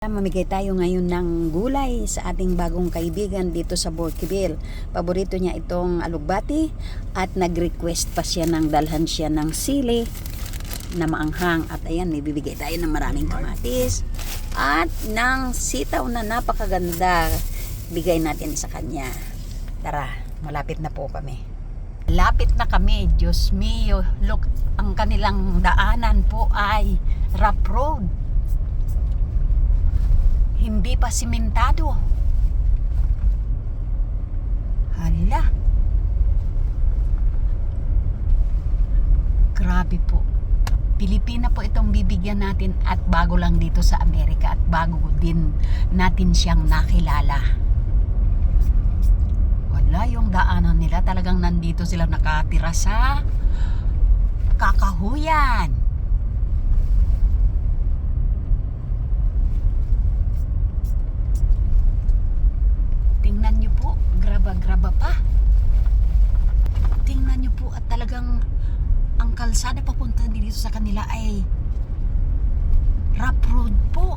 Mamigay tayo ngayon ng gulay sa ating bagong kaibigan dito sa Borqueville. Paborito niya itong alugbati at nag-request pa siya ng dalhan siya ng sili na maanghang. At ayan, may bibigay tayo ng maraming kamatis at ng sitaw na napakaganda. Bigay natin sa kanya. Tara, malapit na po kami. Lapit na kami, Diyos mio. Look, ang kanilang daanan po ay rough road. Hindi pa simentado. Hala. Grabe po. Pilipina po itong bibigyan natin at bago lang dito sa Amerika at bago din natin siyang nakilala. Wala, yung daanan nila talagang nandito sila nakatira sa kakahuyan. Tingnan nyo po, graba-graba pa. Tingnan nyo po at talagang ang kalsada papunta dito sa kanila ay rough road po.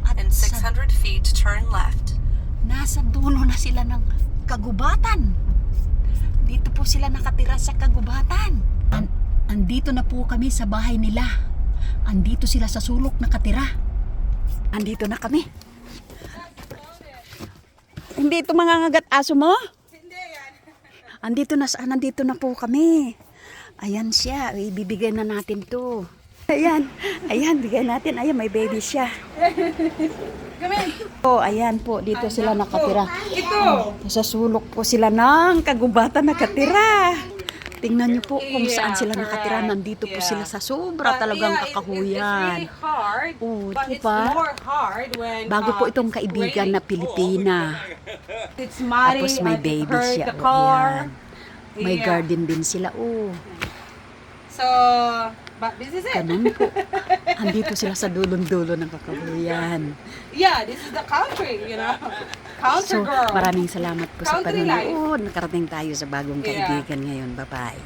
At In 600 feet, turn left. Nasa dulo na sila ng kagubatan. Dito po sila nakatira sa kagubatan. Andito na po kami sa bahay nila. Andito sila sa sulok nakatira. Andito na kami. Hindi ito mangangagat aso mo? Hindi yan. Nandito na po kami. Ayan siya, ibibigay na natin to. Ayan, bigay natin. Ayan, may baby siya. Oh, ayan po, dito sila nakatira. Ito! Sa sulok po sila ng kagubatan nakatira. Tingnan niyo po kung saan sila nakatira. Nandito po sila sa sobra talagang kakahuyan. Oh, diba? Bago po itong kaibigan na Pilipina. Tapos may baby siya. Oh, ayan. May garden din sila. Oh. So, but this is it. Ganun po. Andito sila sa dulong-dulo ng kakahuyan. Yeah, this is the country, you know. Country So, girl. maraming salamat po sa Country life. panonood. Nakarating tayo sa bagong Yeah. kaibigan ngayon. Bye-bye.